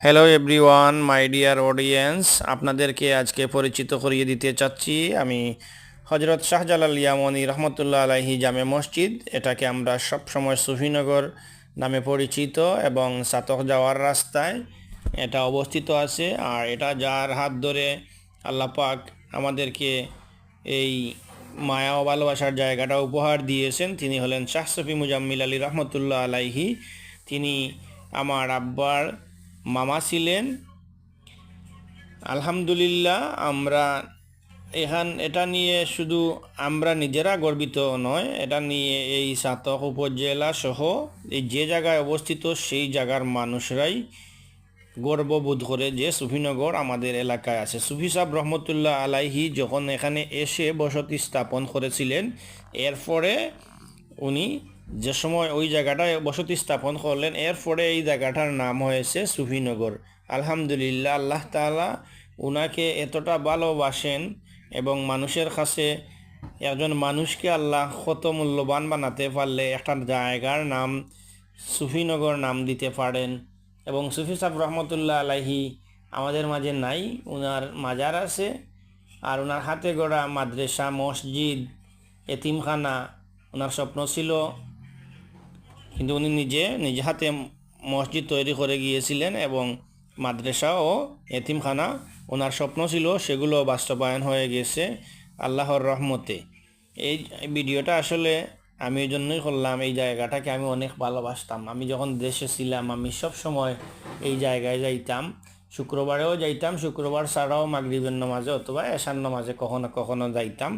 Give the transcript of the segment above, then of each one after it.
Hello everyone, my dear audience, আপনাদেরকে আজকে পরিচিত করিয়ে দিতে চাচ্ছি। আমি হজরত শাহজালাল ইয়ামানী রহমতুল্লাহ আলাইহি জামে মসজিদ, এটাকে আমরা সবসময় সুফিনগর নামে পরিচিত এবং সাতক যাওয়ার রাস্তায় এটা অবস্থিত আছে। আর এটা যার হাত ধরে আল্লাহ পাক আমাদেরকে এই মায়া ও ভালোবাসার জায়গাটা উপহার দিয়েছেন, তিনি হলেন শাহ সফি মুজাম্মিল আলী রহমতুল্লাহ আলাইহি। তিনি আমার আব্বার মামা ছিলেন। আলহামদুলিল্লাহ, আমরা এটা নিয়ে শুধু আমরা নিজেরা গর্বিত নয়, এটা নিয়ে এই সাতক উপজেলা সহ এই যে জায়গায় অবস্থিত সেই জায়গার মানুষরাই গর্ববোধ করে যে সুফিনগর আমাদের এলাকায় আছে। সুফি সাহেব রহমতুল্লাহ আলাইহি যখন এখানে এসে বসতি স্থাপন করেছিলেন, এরপরে উনি যে সময় ওই জায়গাটায় বসতি স্থাপন করলেন, এরপরে এই জায়গাটার নাম হয়েছে সুফিনগর। আলহামদুলিল্লাহ, আল্লাহ তাআলা উনাকে এতটা ভালোবাসেন এবং মানুষের কাছে একজন মানুষকে আল্লাহ কত মূল্যবান বানাতে পারলে একটা জায়গার নাম সুফিনগর নাম দিতে পারেন। এবং সুফি সাহেব রহমতুল্লাহ আলাইহি আমাদের মাঝে নাই, উনার মাজার আছে। আর ওনার হাতে গড়া মাদ্রাসা, মসজিদ, এতিমখানা ওনার স্বপ্ন ছিল, কিন্তু উনি নিজে হাতে মসজিদ তৈরি করে গিয়েছিলেন এবং মাদ্রাসা ও এতিমখানা ওনার স্বপ্ন ছিল, সেগুলো বাস্তবায়ন হয়ে গেছে আল্লাহর রহমতে। এই ভিডিওটা আসলে আমি এই জন্যই করলাম, এই জায়গাটাকে আমি অনেক ভালোবাসতাম। আমি যখন দেশে ছিলাম আমি সব সময় এই জায়গায় যাইতাম, শুক্রবারেও যাইতাম, শুক্রবার ছাড়াও মাগরিবের নামাজে অথবা এশার নামাজে কখনো কখনো যাইতাম,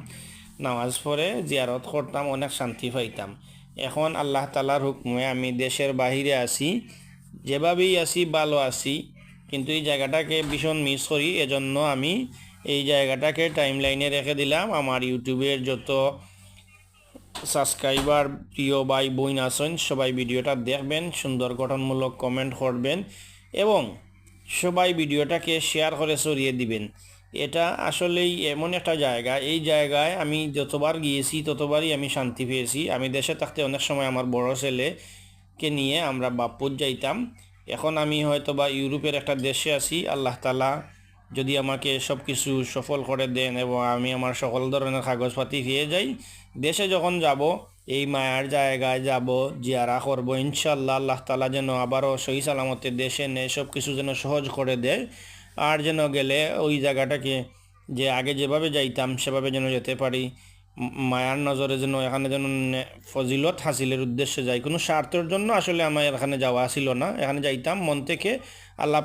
নামাজ পড়ে জিয়ারত করতাম, অনেক শান্তি পাইতাম। এখন আল্লাহ তাআলার হুকমে আমি দেশের বাহিরে আছি, যেভাবেই আছি ভালো আছি, কিন্তু এই জায়গাটাকে ভীষণ মিস করি। এজন্য আমি এই জায়গাটাকে টাইম লাইনে রেখে দিলাম। আমার ইউটিউবের যত সাবস্ক্রাইবার প্রিয় ভাই বোন আছেন, সবাই ভিডিওটা দেখবেন, সুন্দর গঠনমূলক কমেন্ট করবেন এবং সবাই ভিডিওটাকে শেয়ার করে ছড়িয়ে দিবেন। এটা আসলেই এমন একটা জায়গা, এই জায়গায় আমি যতবার গিয়েছি ততবারই আমি শান্তি পেয়েছি। আমি দেশে থাকতে অনেক সময় আমার বড় ছেলেকে নিয়ে আমরা বাপ্পুর যাইতাম। এখন আমি হয়তো বা ইউরোপের একটা দেশে আছি। আল্লাহ তাআলা যদি আমাকে সব কিছু সফল করে দেন এবং আমি আমার সকল ধরনের কাগজপাতি পেয়ে যাই, দেশে যখন যাব এই মায়ার জায়গায় যাব, জিয়ারা করবো ইনশাল্লাহ। আল্লাহ তাআলা যেন আবারও সহি সালামতে দেশে নেয়, সব কিছু যেন সহজ করে দেয়। আর যেন গেলে ওই জায়গাটাকে যে আগে যেভাবে যাইতাম সেভাবে যেন যেতে পারি। মায়ার নজরে যেন এখানে যেন ফজিলত হাসিলের উদ্দেশ্যে যাই, কোনো স্বার্থের জন্য আসলে আমার এখানে যাওয়া ছিল না। এখানে যাইতাম মন থেকে, আল্লাহ